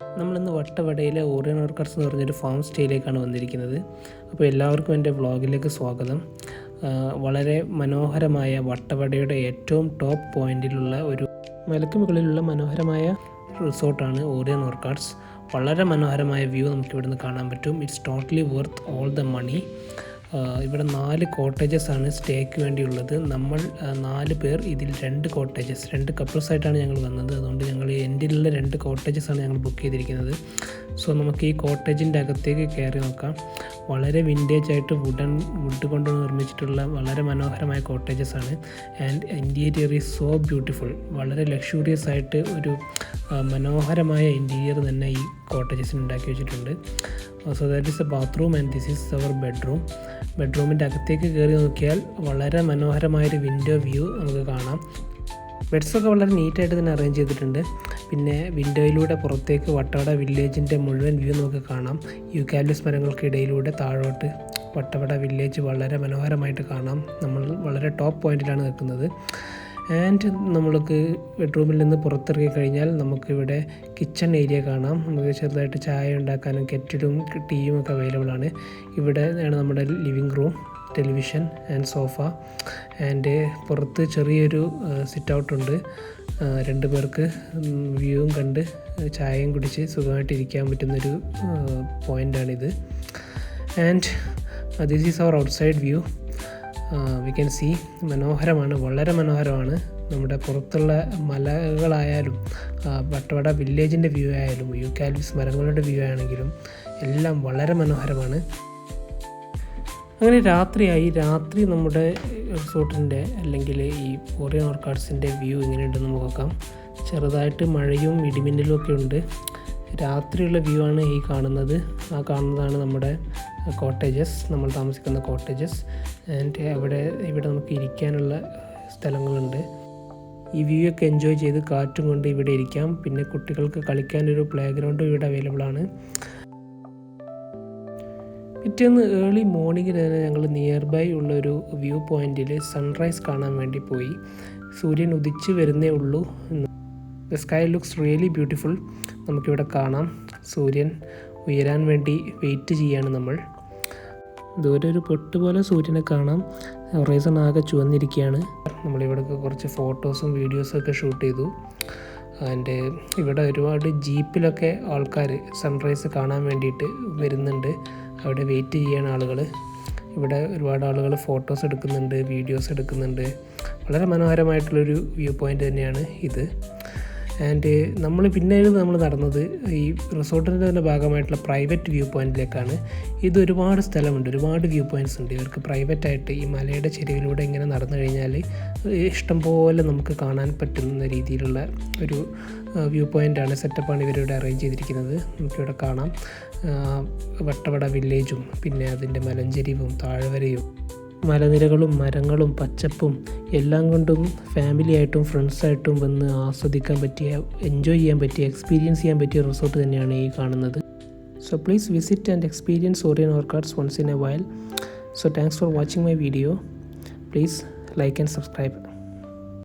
നമ്മളിന്ന് വട്ടവടയിലെ Orion orchids എന്ന് പറഞ്ഞൊരു ഫാം സ്റ്റേയിലേക്കാണ് വന്നിരിക്കുന്നത്. അപ്പോൾ എല്ലാവർക്കും എൻ്റെ വ്ളോഗിലേക്ക് സ്വാഗതം. വളരെ മനോഹരമായ വട്ടവടയുടെ ഏറ്റവും ടോപ്പ് പോയിന്റിലുള്ള ഒരു മലയ്ക്ക് മുകളിലുള്ള മനോഹരമായ റിസോർട്ടാണ് ഓറിയൻ ഓർക്കിഡ്സ്. വളരെ മനോഹരമായ വ്യൂ നമുക്ക് ഇവിടുന്ന് കാണാൻ പറ്റും. It's totally worth all the money. ഇവിടെ 4 കോട്ടേജസ് ആണ് സ്റ്റേക്ക് വേണ്ടിയുള്ളത്. നമ്മൾ 4 പേർ, ഇതിൽ 2 കോട്ടേജസ്, 2 കപ്പിൾസായിട്ടാണ് ഞങ്ങൾ വന്നത്. അതുകൊണ്ട് ഞങ്ങൾ എൻഡിലുള്ള 2 കോട്ടേജസാണ് ഞങ്ങൾ ബുക്ക് ചെയ്തിരിക്കുന്നത്. സോ നമുക്ക് ഈ കോട്ടേജിൻ്റെ അകത്തേക്ക് കയറി നോക്കാം. വളരെ വിൻറ്റേജ് ആയിട്ട് വുഡ് കൊണ്ട് നിർമ്മിച്ചിട്ടുള്ള വളരെ മനോഹരമായ കോട്ടേജസ് ആണ്. And interior is so beautiful. വളരെ ലക്ഷൂറിയസ് ആയിട്ട് ഒരു മനോഹരമായ ഇൻറ്റീരിയർ തന്നെ ഈ കോട്ടേജസിന് ഉണ്ടാക്കി വെച്ചിട്ടുണ്ട്. So that is a bathroom and this is our bedroom. ബെഡ്റൂമിൻ്റെ അകത്തേക്ക് കയറി നോക്കിയാൽ വളരെ മനോഹരമായൊരു വിൻഡോ വ്യൂ നമുക്ക് കാണാം. ബെഡ്സൊക്കെ വളരെ നീറ്റായിട്ട് തന്നെ അറേഞ്ച് ചെയ്തിട്ടുണ്ട്. പിന്നെ വിൻഡോയിലൂടെ പുറത്തേക്ക് വട്ടവട വില്ലേജിൻ്റെ മുഴുവൻ വ്യൂ നമുക്ക് കാണാം. യൂക്കാലിപ്റ്റസ് മരങ്ങൾക്കിടയിലൂടെ താഴോട്ട് വട്ടവട വില്ലേജ് വളരെ മനോഹരമായിട്ട് കാണാം. നമ്മൾ വളരെ ടോപ്പ് പോയിന്റിലാണ് നിൽക്കുന്നത്. ആൻഡ് നമ്മൾക്ക് ബെഡ്റൂമിൽ നിന്ന് പുറത്തിറങ്ങി കഴിഞ്ഞാൽ നമുക്കിവിടെ കിച്ചൺ ഏരിയ കാണാം. നമുക്ക് ചെറുതായിട്ട് ചായ ഉണ്ടാക്കാനും കെറ്റിലും ടീയും ഒക്കെ അവൈലബിൾ ആണ്. ഇവിടെ ആണ് നമ്മുടെ living room, television and sofa. And പുറത്ത് ചെറിയൊരു സിറ്റ് ഔട്ടുണ്ട്. 2 പേർക്ക് വ്യൂവും കണ്ട് ചായയും കുടിച്ച് സുഖമായിട്ട് ഇരിക്കാൻ പറ്റുന്നൊരു പോയിൻ്റാണിത്. And this is our outside view. We can see മനോഹരമാണ്, വളരെ മനോഹരമാണ്. നമ്മുടെ പുറത്തുള്ള മലകളായാലും വട്ടവട വില്ലേജിൻ്റെ വ്യൂ ആയാലും യൂക്കാലിപ്റ്റസ് മരങ്ങളുടെ വ്യൂ ആണെങ്കിലും എല്ലാം വളരെ മനോഹരമാണ്. അങ്ങനെ രാത്രിയായി. രാത്രി നമ്മുടെ റിസോർട്ടിൻ്റെ അല്ലെങ്കിൽ ഈ ഓറിയൻ ഓർക്കിഡ്സിൻ്റെ വ്യൂ എങ്ങനെയുണ്ടെന്ന് നോക്കാം. ചെറുതായിട്ട് മഴയും ഇടിമിന്നലും ഒക്കെ ഉണ്ട്. രാത്രിയുള്ള വ്യൂ ആണ് ഈ കാണുന്നത്. ആ കാണുന്നതാണ് നമ്മുടെ കോട്ടേജസ്, നമ്മൾ താമസിക്കുന്ന കോട്ടേജസ്. ആൻഡ് ഇവിടെ നമുക്ക് ഇരിക്കാനുള്ള സ്ഥലങ്ങളുണ്ട്. ഈ വ്യൂ ഒക്കെ എൻജോയ് ചെയ്ത് കാറ്റും കൊണ്ട് ഇവിടെ ഇരിക്കാം. പിന്നെ കുട്ടികൾക്ക് കളിക്കാനൊരു പ്ലേ ഗ്രൗണ്ടും ഇവിടെ അവൈലബിൾ ആണ്. പിറ്റേന്ന് ഏർലി മോർണിംഗിൽ തന്നെ ഞങ്ങൾ നിയർ ബൈ ഉള്ളൊരു വ്യൂ പോയിന്റിൽ സൺറൈസ് കാണാൻ വേണ്ടി പോയി. സൂര്യൻ ഉദിച്ച് വരുന്നേ ഉള്ളൂ. The sky looks really beautiful. നമുക്കിവിടെ കാണാം സൂര്യൻ ഉയരാൻ വേണ്ടി വെയിറ്റ് ചെയ്യാണ് നമ്മൾ. ദൂരെ ഒരു പൊട്ടുപോലെ സൂര്യനെ കാണാം. ഹൊറൈസൺ ആകെ ചുവന്നിരിക്കുകയാണ്. നമ്മളിവിടെ കുറച്ച് ഫോട്ടോസും വീഡിയോസും ഒക്കെ ഷൂട്ട് ചെയ്തു. ആൻഡ് ഇവിടെ ഒരുപാട് ജീപ്പിലൊക്കെ ആൾക്കാർ സൺറൈസ് കാണാൻ വേണ്ടിയിട്ട് വരുന്നുണ്ട്. അവിടെ വെയിറ്റ് ചെയ്യാണ് ആളുകൾ. ഇവിടെ ഒരുപാട് ആളുകൾ ഫോട്ടോസ് എടുക്കുന്നുണ്ട്, വീഡിയോസ് എടുക്കുന്നുണ്ട്. വളരെ മനോഹരമായിട്ടുള്ളൊരു വ്യൂ പോയിൻ്റ് തന്നെയാണ് ഇത്. ആൻഡ് നമ്മൾ നടന്നത് ഈ റിസോർട്ടിൻ്റെ തന്നെ ഭാഗമായിട്ടുള്ള പ്രൈവറ്റ് വ്യൂ പോയിൻറ്റിലേക്കാണ്. ഇത് ഒരുപാട് സ്ഥലമുണ്ട്, ഒരുപാട് വ്യൂ പോയിൻറ്റ്സ് ഉണ്ട്. ഇവർക്ക് പ്രൈവറ്റായിട്ട് ഈ മലയുടെ ചെരുവിലൂടെ ഇങ്ങനെ നടന്നു കഴിഞ്ഞാൽ ഇഷ്ടംപോലെ നമുക്ക് കാണാൻ പറ്റുന്ന രീതിയിലുള്ള ഒരു വ്യൂ പോയിൻ്റാണ്, സെറ്റപ്പാണ് ഇവരിവിടെ അറേഞ്ച് ചെയ്തിരിക്കുന്നത്. നമുക്കിവിടെ കാണാം വട്ടവട വില്ലേജും പിന്നെ അതിൻ്റെ മലഞ്ചെരിവും താഴ്വരയും മലനിരകളും മരങ്ങളും പച്ചപ്പും എല്ലാം കൊണ്ടും ഫാമിലി ആയിട്ടും ഫ്രണ്ട്സായിട്ടും വന്ന് ആസ്വദിക്കാൻ പറ്റിയ, എൻജോയ് ചെയ്യാൻ പറ്റിയ, എക്സ്പീരിയൻസ് ചെയ്യാൻ പറ്റിയ റിസോർട്ട് തന്നെയാണ് ഈ കാണുന്നത്. So please visit and experience Orion Orchids once in a while. So thanks for watching my video. Please like and subscribe.